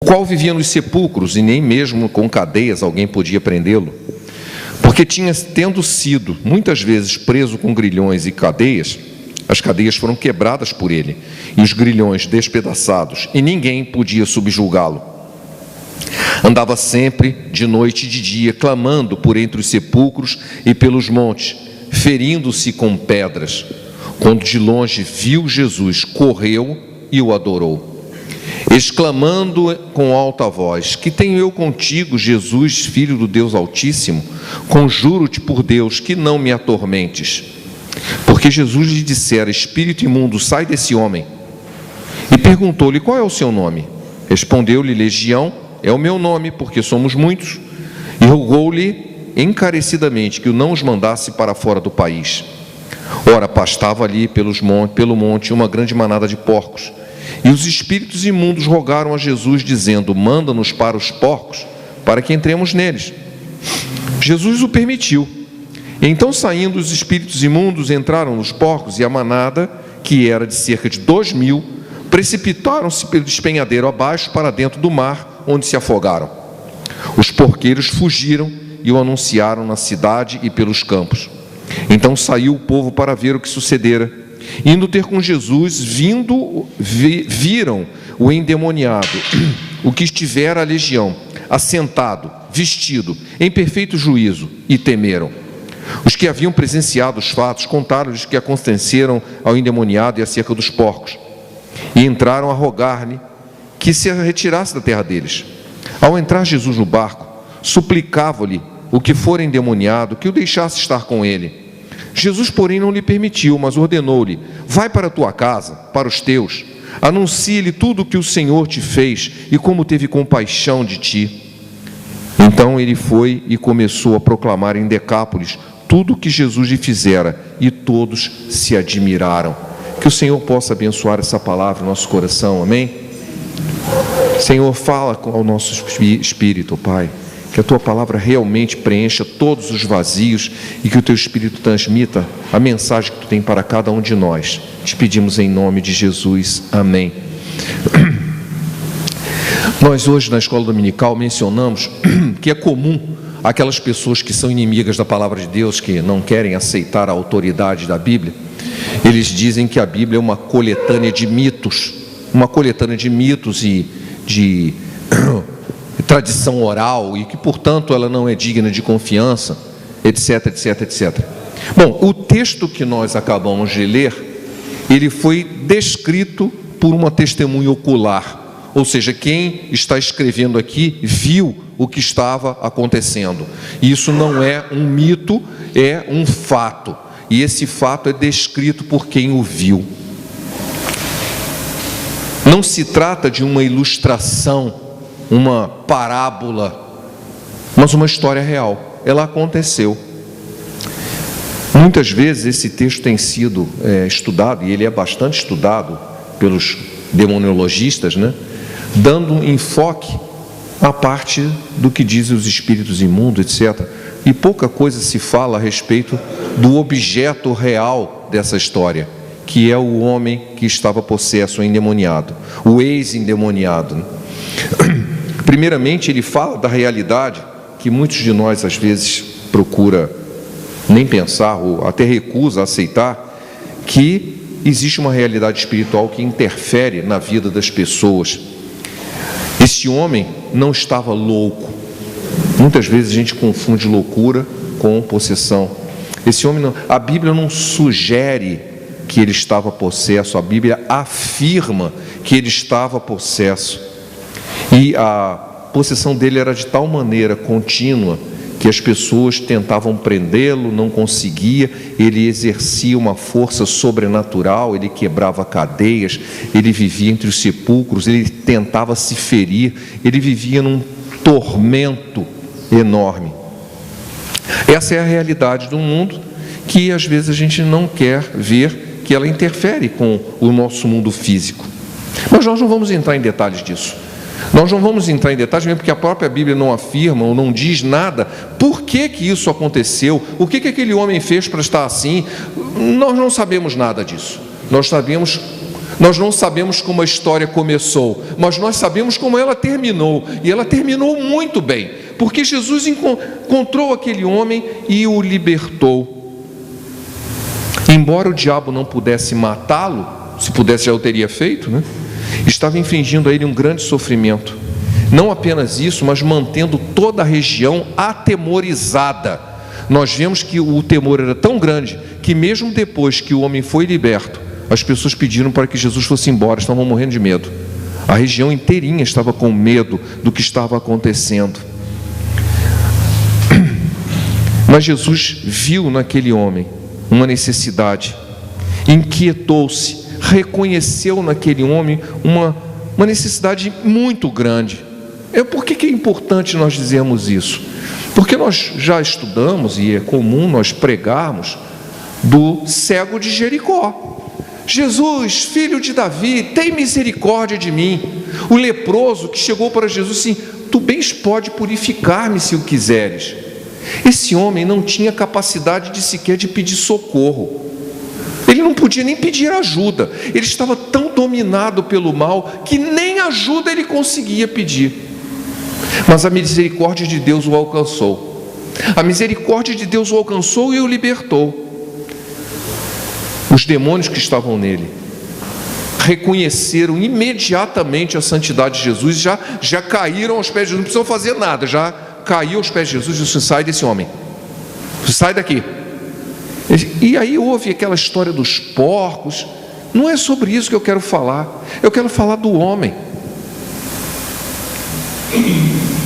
qual vivia nos sepulcros, e nem mesmo com cadeias alguém podia prendê-lo, porque tendo sido muitas vezes preso com grilhões e cadeias, as cadeias foram quebradas por ele, e os grilhões despedaçados, e ninguém podia subjulgá-lo. Andava sempre, de noite e de dia, clamando por entre os sepulcros e pelos montes, ferindo-se com pedras. Quando de longe viu Jesus, correu e o adorou, exclamando com alta voz: que tenho eu contigo, Jesus, Filho do Deus Altíssimo? Conjuro-te por Deus que não me atormentes. Porque Jesus lhe dissera: espírito imundo, sai desse homem. E perguntou-lhe: qual é o seu nome? Respondeu-lhe: Legião é o meu nome, porque somos muitos. E rogou-lhe encarecidamente que o não os mandasse para fora do país. Ora, pastava ali pelo monte uma grande manada de porcos. E os espíritos imundos rogaram a Jesus, dizendo: manda-nos para os porcos, para que entremos neles. Jesus o permitiu. Então, saindo os espíritos imundos, entraram nos porcos, e a manada, que era de cerca de 2.000, precipitaram-se pelo despenhadeiro abaixo para dentro do mar, onde se afogaram. Os porqueiros fugiram e o anunciaram na cidade e pelos campos. Então saiu o povo para ver o que sucedera. Indo ter com Jesus, viram o endemoniado, o que estivera a legião, assentado, vestido, em perfeito juízo, e temeram. Os que haviam presenciado os fatos contaram-lhes que aconteceram ao endemoniado e acerca dos porcos, e entraram a rogar-lhe que se retirasse da terra deles. Ao entrar Jesus no barco, suplicava-lhe o que fora endemoniado que o deixasse estar com ele. Jesus, porém, não lhe permitiu, mas ordenou-lhe: vai para a tua casa, para os teus, anuncie-lhe tudo o que o Senhor te fez e como teve compaixão de ti. Então ele foi e começou a proclamar em Decápolis tudo o que Jesus lhe fizera, e todos se admiraram. Que o Senhor possa abençoar essa palavra no nosso coração, amém? Senhor, fala ao nosso espírito, Pai, que a Tua palavra realmente preencha todos os vazios e que o Teu Espírito transmita a mensagem que Tu tem para cada um de nós. Te pedimos em nome de Jesus, amém. Nós hoje na escola dominical mencionamos que é comum aquelas pessoas que são inimigas da palavra de Deus, que não querem aceitar a autoridade da Bíblia. Eles dizem que a Bíblia é uma coletânea de mitos e de tradição oral, e que, portanto, ela não é digna de confiança, etc, etc, etc. Bom, o texto que nós acabamos de ler, ele foi descrito por uma testemunha ocular, ou seja, quem está escrevendo aqui viu o que estava acontecendo. Isso não é um mito, é um fato, e esse fato é descrito por quem o viu. Não se trata de uma ilustração, uma parábola, mas uma história real. Ela aconteceu. Muitas vezes esse texto tem sido estudado, e ele é bastante estudado pelos demonologistas, né? Dando enfoque à parte do que dizem os espíritos imundos, etc. E pouca coisa se fala a respeito do objeto real dessa história, que é o homem que estava possesso, endemoniado, o ex-endemoniado. Primeiramente, ele fala da realidade que muitos de nós às vezes procura nem pensar ou até recusa aceitar, que existe uma realidade espiritual que interfere na vida das pessoas. Esse homem não estava louco. Muitas vezes a gente confunde loucura com possessão. Esse homem não, a Bíblia não sugere que ele estava possesso, a Bíblia afirma que ele estava possesso. E a possessão dele era de tal maneira contínua que as pessoas tentavam prendê-lo, não conseguia. Ele exercia uma força sobrenatural, ele quebrava cadeias, ele vivia entre os sepulcros, ele tentava se ferir, ele vivia num tormento enorme. Essa é a realidade do mundo, que às vezes a gente não quer ver, que ela interfere com o nosso mundo físico. Mas nós não vamos entrar em detalhes disso. Nós não vamos entrar em detalhes, mesmo porque a própria Bíblia não afirma ou não diz nada. Por que isso aconteceu? O que aquele homem fez para estar assim? Nós não sabemos nada disso. Nós sabemos Nós não sabemos como a história começou, mas nós sabemos como ela terminou, e ela terminou muito bem, porque Jesus encontrou aquele homem e o libertou. Embora o diabo não pudesse matá-lo, se pudesse já o teria feito, né? Estava infligindo a ele um grande sofrimento. Não apenas isso, mas mantendo toda a região atemorizada. Nós vemos que o temor era tão grande que mesmo depois que o homem foi liberto, as pessoas pediram para que Jesus fosse embora, estavam morrendo de medo. A região inteirinha estava com medo do que estava acontecendo. Mas Jesus viu naquele homem uma necessidade, inquietou-se, reconheceu naquele homem uma necessidade muito grande. Por que é importante nós dizermos isso? Porque nós já estudamos, e é comum nós pregarmos, do cego de Jericó. Jesus, filho de Davi, tem misericórdia de mim. O leproso que chegou para Jesus assim: tu bens pode purificar-me se o quiseres. Esse homem não tinha capacidade de sequer de pedir socorro. Ele não podia nem pedir ajuda. Ele estava tão dominado pelo mal que nem ajuda ele conseguia pedir. Mas a misericórdia de Deus o alcançou. A misericórdia de Deus o alcançou e o libertou. Os demônios que estavam nele reconheceram imediatamente a santidade de Jesus, já caíram aos pés de Jesus, não precisam fazer nada, já caiu aos pés de Jesus e disse: sai desse homem, sai daqui. E aí houve aquela história dos porcos. Não é sobre isso que eu quero falar. Eu quero falar do homem.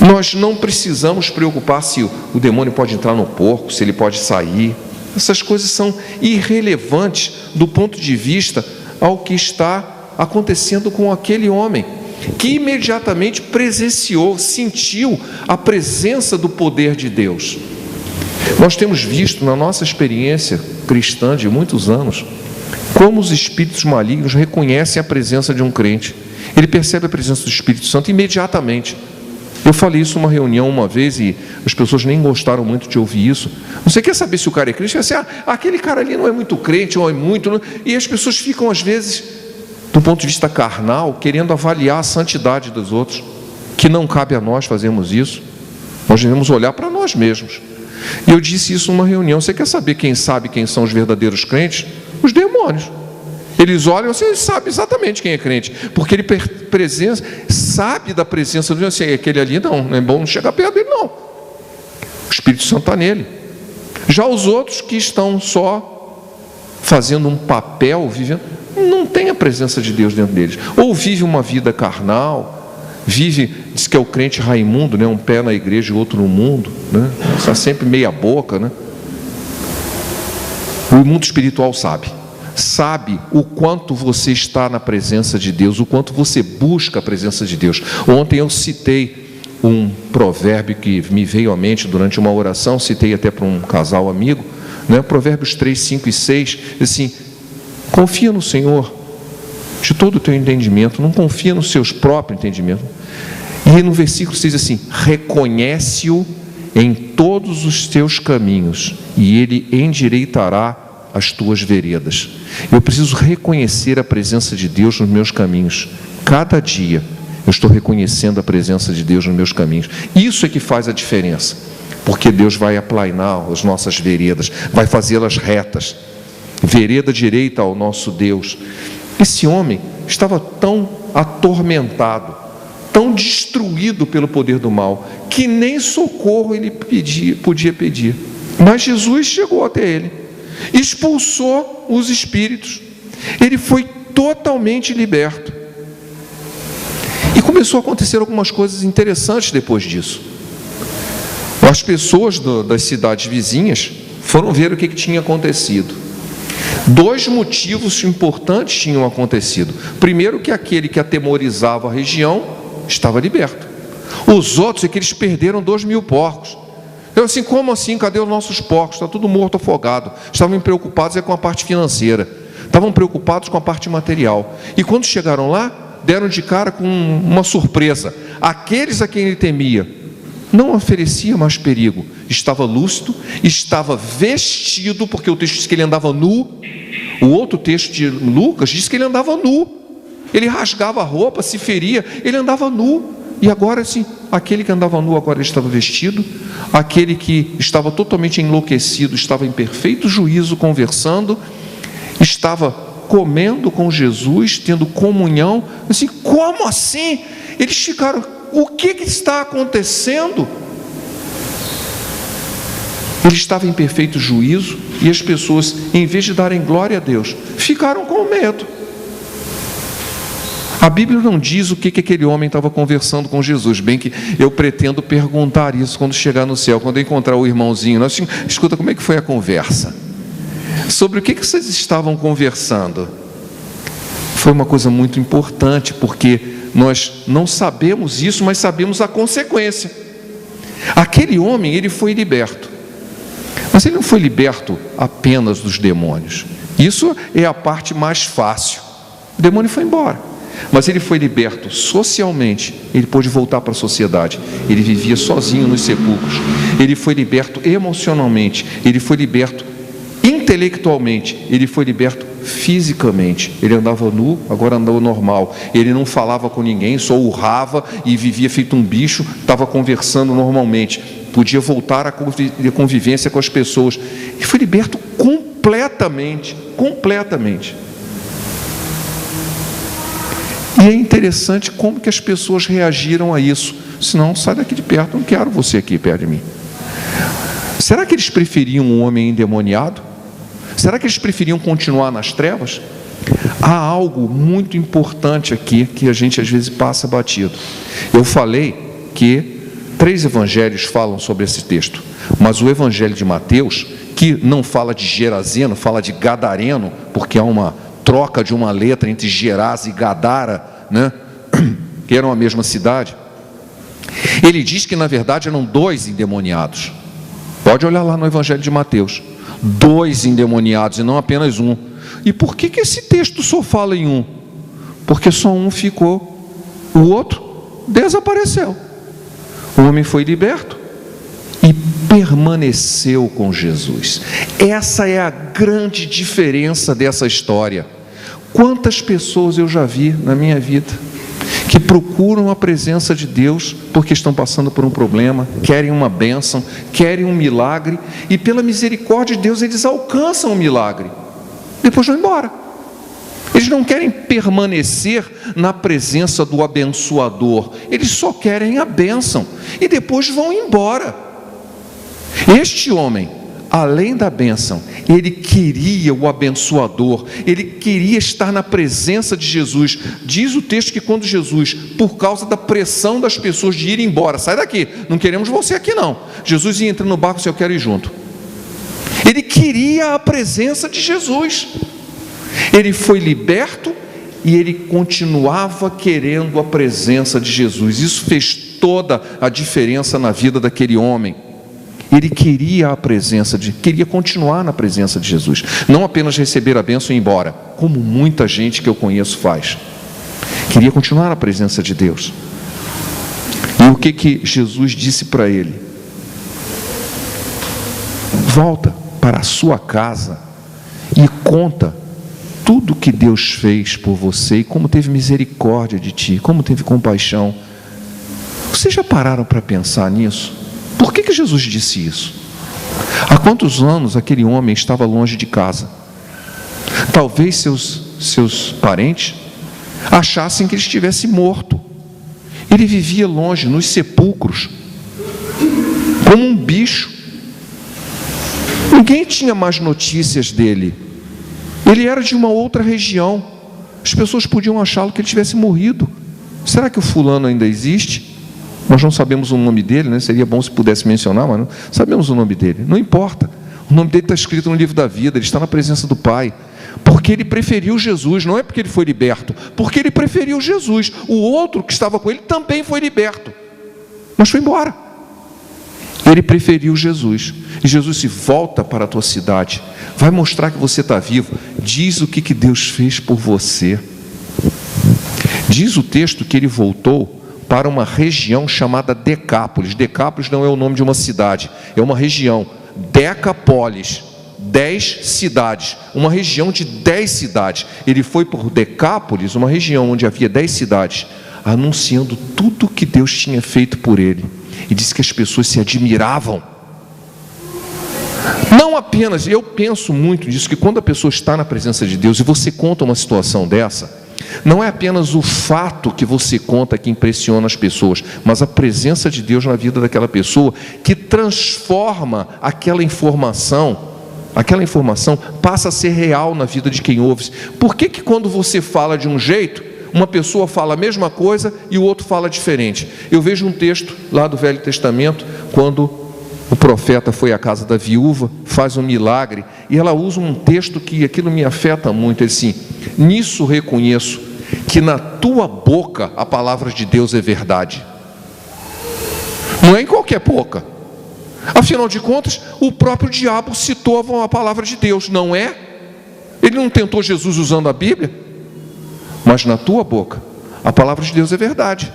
Nós não precisamos preocupar se o demônio pode entrar no porco, se ele pode sair. Essas coisas são irrelevantes do ponto de vista ao que está acontecendo com aquele homem, que imediatamente presenciou, sentiu a presença do poder de Deus. Nós temos visto na nossa experiência cristã de muitos anos, como os espíritos malignos reconhecem a presença de um crente. Ele percebe a presença do Espírito Santo imediatamente. Eu falei isso numa reunião uma vez e as pessoas nem gostaram muito de ouvir isso. Você quer saber se o cara é crente? Assim, aquele cara ali não é muito crente, ou é muito... Não... E as pessoas ficam, às vezes, do ponto de vista carnal, querendo avaliar a santidade dos outros, que não cabe a nós fazermos isso. Nós devemos olhar para nós mesmos. E eu disse isso numa reunião: você quer saber quem sabe quem são os verdadeiros crentes? Os demônios. Eles olham, você sabe exatamente quem é crente, porque ele sabe da presença do Deus. Assim, aquele ali não é bom não chegar perto dele, não. O Espírito Santo está nele. Já os outros que estão só fazendo um papel, vivendo, não tem a presença de Deus dentro deles. Ou vive uma vida carnal, diz que é o crente Raimundo, né? Um pé na igreja e outro no mundo, né? Está sempre meia boca, né? O mundo espiritual sabe o quanto você está na presença de Deus, o quanto você busca a presença de Deus. Ontem eu citei um provérbio que me veio à mente durante uma oração, citei até para um casal amigo, né? Provérbios 3, 5 e 6, assim: confia no Senhor de todo o teu entendimento, não confia nos seus próprios entendimentos. E no versículo 6 assim: reconhece-o em todos os teus caminhos e ele endireitará as tuas veredas. Eu preciso reconhecer a presença de Deus nos meus caminhos. Cada dia eu estou reconhecendo a presença de Deus nos meus caminhos. Isso é que faz a diferença, porque Deus vai aplainar as nossas veredas, vai fazê-las retas. Vereda direita ao nosso Deus. Esse homem estava tão atormentado, tão destruído pelo poder do mal, que nem socorro ele podia pedir. Mas Jesus chegou até ele, expulsou os espíritos, ele foi totalmente liberto. E começou a acontecer algumas coisas interessantes depois disso. As pessoas das cidades vizinhas foram ver o que tinha acontecido. 2 motivos importantes tinham acontecido. Primeiro, que aquele que atemorizava a região estava liberto. Os outros é que eles perderam 2.000 porcos. Eu assim: como assim? Cadê os nossos porcos? Está tudo morto, afogado. Estavam preocupados com a parte financeira, estavam preocupados com a parte material. E quando chegaram lá, deram de cara com uma surpresa. Aqueles a quem ele temia não oferecia mais perigo. Estava lúcido, estava vestido, porque o texto diz que ele andava nu. O outro texto de Lucas diz que ele andava nu. ele rasgava a roupa, se feria, ele andava nu. E agora assim, aquele que andava nu agora estava vestido, aquele que estava totalmente enlouquecido estava em perfeito juízo, conversando, estava comendo com Jesus, tendo comunhão. Assim, como assim? Eles ficaram, o que está acontecendo? Ele estava em perfeito juízo e as pessoas, em vez de darem glória a Deus, ficaram com medo. A Bíblia não diz o que aquele homem estava conversando com Jesus, bem que eu pretendo perguntar isso quando chegar no céu, quando eu encontrar o irmãozinho. Escuta, como é que foi a conversa? Sobre o que vocês estavam conversando? Foi uma coisa muito importante, porque nós não sabemos isso, mas sabemos a consequência. Aquele homem, ele foi liberto, mas ele não foi liberto apenas dos demônios. Isso é a parte mais fácil. O demônio foi embora. Mas ele foi liberto socialmente, ele pôde voltar para a sociedade, ele vivia sozinho nos sepulcros, ele foi liberto emocionalmente, ele foi liberto intelectualmente, ele foi liberto fisicamente, ele andava nu, agora andava normal, ele não falava com ninguém, só urrava e vivia feito um bicho, estava conversando normalmente, podia voltar à convivência com as pessoas, ele foi liberto completamente. E é interessante como que as pessoas reagiram a isso. Senão, sai daqui de perto, não quero você aqui perto de mim. Será que eles preferiam um homem endemoniado? Será que eles preferiam continuar nas trevas? Há algo muito importante aqui que a gente às vezes passa batido. Eu falei que 3 evangelhos falam sobre esse texto, mas o evangelho de Mateus, que não fala de Gerazeno, fala de Gadareno, porque há uma troca de uma letra entre Gerasa e Gadara, né? Que eram a mesma cidade. Ele diz que na verdade eram 2 endemoniados. Pode olhar lá no evangelho de Mateus, 2 endemoniados e não apenas um. E por que esse texto só fala em um? Porque só um ficou, o outro desapareceu. O homem foi liberto e permaneceu com Jesus. Essa é a grande diferença dessa história. Quantas pessoas eu já vi na minha vida que procuram a presença de Deus porque estão passando por um problema, querem uma bênção, querem um milagre, e pela misericórdia de Deus eles alcançam o milagre, depois vão embora. Eles não querem permanecer na presença do abençoador, eles só querem a bênção e depois vão embora. Este homem, além da bênção, ele queria o abençoador, ele queria estar na presença de Jesus. Diz o texto que quando Jesus, por causa da pressão das pessoas de ir embora, sai daqui, não queremos você aqui não, Jesus ia entrar no barco, se eu quero ir junto. Ele queria a presença de Jesus. Ele foi liberto e ele continuava querendo a presença de Jesus. Isso fez toda a diferença na vida daquele homem. Ele queria a presença queria continuar na presença de Jesus, não apenas receber a bênção e ir embora, como muita gente que eu conheço faz. Queria continuar na presença de Deus. E o que Jesus disse para ele? Volta para a sua casa e conta tudo que Deus fez por você e como teve misericórdia de ti, como teve compaixão. Vocês já pararam para pensar nisso? Por que Jesus disse isso? Há quantos anos aquele homem estava longe de casa? Talvez seus parentes achassem que ele estivesse morto. Ele vivia longe, nos sepulcros, como um bicho. Ninguém tinha mais notícias dele. Ele era de uma outra região. As pessoas podiam achá-lo que ele tivesse morrido. Será que o fulano ainda existe? Nós não sabemos o nome dele, né? Seria bom se pudesse mencionar, mas não sabemos o nome dele. Não importa. O nome dele está escrito no livro da vida, ele está na presença do Pai. Porque ele preferiu Jesus, não é porque ele foi liberto, porque ele preferiu Jesus. O outro que estava com ele também foi liberto, mas foi embora. Ele preferiu Jesus. E Jesus se volta para a tua cidade, vai mostrar que você está vivo. Diz o que Deus fez por você. Diz o texto que ele voltou para uma região chamada Decápolis. Decápolis não é o nome de uma cidade, é uma região. Decápolis. 10 cidades, uma região de 10 cidades. Ele foi por Decápolis, uma região onde havia 10 cidades, anunciando tudo que Deus tinha feito por ele. E disse que as pessoas se admiravam. Não apenas, eu penso muito nisso, que quando a pessoa está na presença de Deus e você conta uma situação dessa, não é apenas o fato que você conta que impressiona as pessoas, mas a presença de Deus na vida daquela pessoa, que transforma aquela informação passa a ser real na vida de quem ouve. Por que quando você fala de um jeito, uma pessoa fala a mesma coisa e o outro fala diferente? Eu vejo um texto lá do Velho Testamento, quando o profeta foi à casa da viúva, faz um milagre, e ela usa um texto que aquilo me afeta muito. Ele assim: nisso reconheço que na tua boca a palavra de Deus é verdade. Não é em qualquer boca. Afinal de contas, o próprio diabo citou a palavra de Deus, não é? Ele não tentou Jesus usando a Bíblia? Mas na tua boca a palavra de Deus é verdade.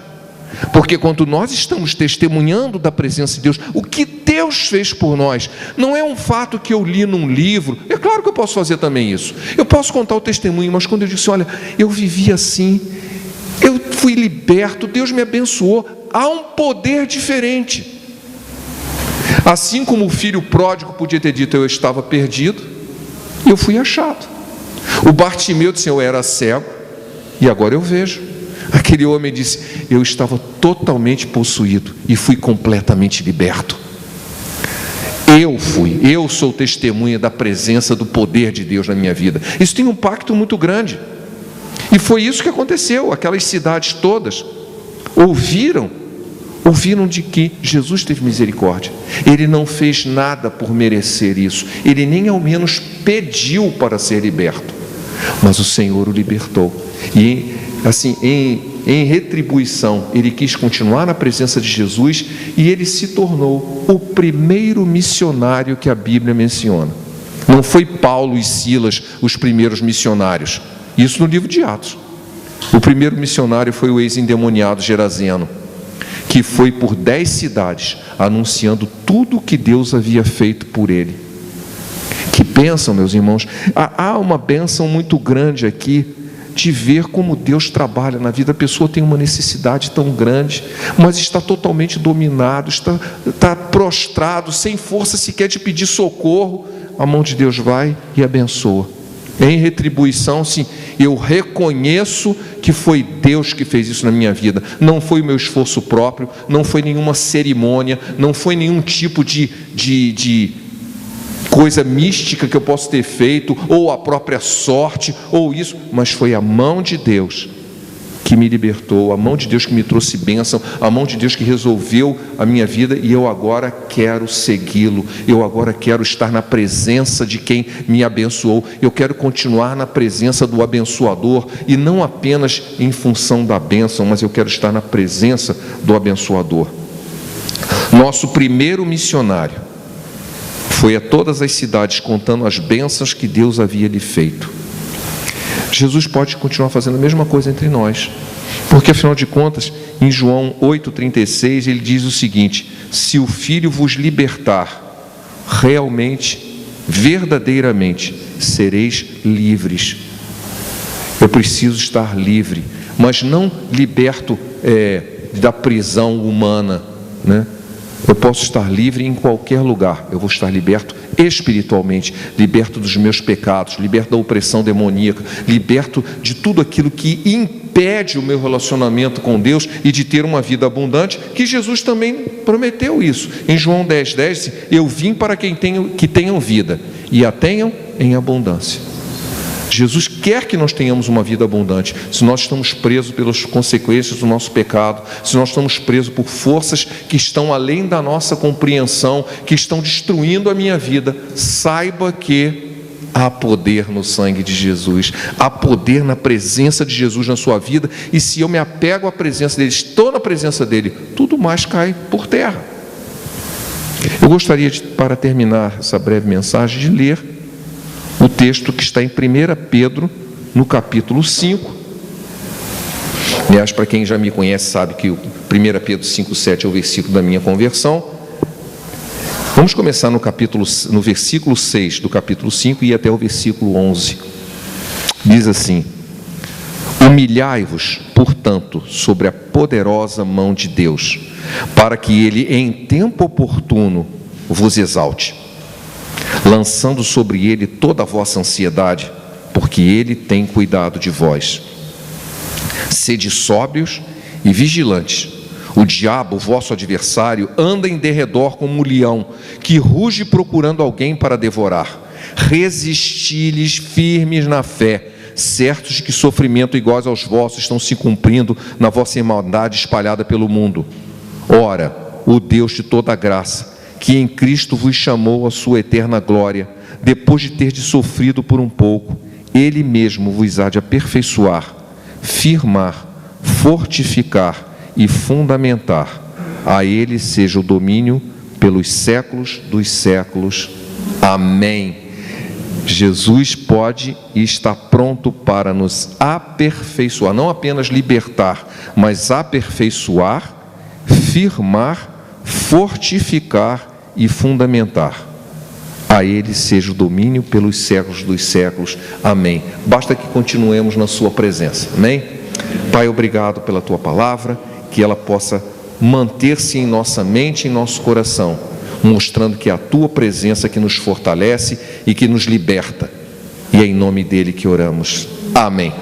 Porque quando nós estamos testemunhando da presença de Deus, o que Deus fez por nós, não é um fato que eu li num livro. É claro que eu posso fazer também isso, eu posso contar o testemunho, mas quando eu disse: olha, eu vivi assim, eu fui liberto, Deus me abençoou, há um poder diferente. Assim como o filho pródigo podia ter dito: eu estava perdido, e eu fui achado. O Bartimeu disse: eu era cego, e agora eu vejo. Aquele homem disse: eu estava totalmente possuído e fui completamente liberto. Eu sou testemunha da presença, do poder de Deus na minha vida. Isso tem um impacto muito grande. E foi isso que aconteceu. Aquelas cidades todas ouviram de que Jesus teve misericórdia. Ele não fez nada por merecer isso, ele nem ao menos pediu para ser liberto, mas o Senhor o libertou. E assim, em retribuição, ele quis continuar na presença de Jesus, e ele se tornou o primeiro missionário que a Bíblia menciona. Não foi Paulo e Silas os primeiros missionários, isso no livro de Atos. O primeiro missionário foi o ex-endemoniado Gerazeno, que foi por 10 cidades anunciando tudo o que Deus havia feito por ele. Que bênção, meus irmãos. Há uma bênção muito grande aqui de ver como Deus trabalha na vida. A pessoa tem uma necessidade tão grande, mas está totalmente dominado, está prostrado, sem força sequer de pedir socorro. A mão de Deus vai e abençoa. Em retribuição, sim, eu reconheço que foi Deus que fez isso na minha vida. Não foi o meu esforço próprio, não foi nenhuma cerimônia, não foi nenhum tipo de coisa mística que eu posso ter feito, ou a própria sorte, ou isso, mas foi a mão de Deus que me libertou, a mão de Deus que me trouxe bênção, a mão de Deus que resolveu a minha vida, e eu agora quero segui-lo, eu agora quero estar na presença de quem me abençoou, eu quero continuar na presença do abençoador, e não apenas em função da bênção, mas eu quero estar na presença do abençoador. Nosso primeiro missionário foi a todas as cidades contando as bênçãos que Deus havia lhe feito. Jesus pode continuar fazendo a mesma coisa entre nós, porque afinal de contas, em João 8,36, ele diz o seguinte: se o Filho vos libertar, realmente, verdadeiramente, sereis livres. Eu preciso estar livre, mas não liberto da prisão humana, né? Eu posso estar livre em qualquer lugar. Eu vou estar liberto espiritualmente, liberto dos meus pecados, liberto da opressão demoníaca, liberto de tudo aquilo que impede o meu relacionamento com Deus e de ter uma vida abundante, que Jesus também prometeu isso. Em João 10,10, eu vim para que tenham vida e a tenham em abundância. Jesus quer que nós tenhamos uma vida abundante. Se nós estamos presos pelas consequências do nosso pecado, se nós estamos presos por forças que estão além da nossa compreensão, que estão destruindo a minha vida, saiba que há poder no sangue de Jesus, há poder na presença de Jesus na sua vida, e se eu me apego à presença dele, estou na presença dele, tudo mais cai por terra. Eu gostaria para terminar essa breve mensagem, de ler o texto que está em 1 Pedro, no capítulo 5. Aliás, para quem já me conhece sabe que o 1 Pedro 5,7 é o versículo da minha conversão. Vamos começar no versículo 6 do capítulo 5 e ir até o versículo 11. Diz assim: humilhai-vos, portanto, sobre a poderosa mão de Deus, para que Ele, em tempo oportuno, vos exalte, lançando sobre Ele toda a vossa ansiedade, porque Ele tem cuidado de vós. Sede sóbrios e vigilantes. O diabo, o vosso adversário, anda em derredor como um leão, que ruge procurando alguém para devorar. Resisti-lhes firmes na fé, certos de que sofrimento iguais aos vossos estão se cumprindo na vossa irmandade espalhada pelo mundo. Ora, o Deus de toda graça, que em Cristo vos chamou à sua eterna glória, depois de terdes sofrido por um pouco, Ele mesmo vos há de aperfeiçoar, firmar, fortificar e fundamentar. A Ele seja o domínio pelos séculos dos séculos. Amém. Jesus pode e está pronto para nos aperfeiçoar, não apenas libertar, mas aperfeiçoar, firmar, fortificar e fundamentar. A Ele seja o domínio pelos séculos dos séculos. Amém. Basta que continuemos na sua presença. Amém? Pai, obrigado pela Tua palavra, que ela possa manter-se em nossa mente e em nosso coração, mostrando que é a Tua presença que nos fortalece e que nos liberta. E é em nome dEle que oramos. Amém.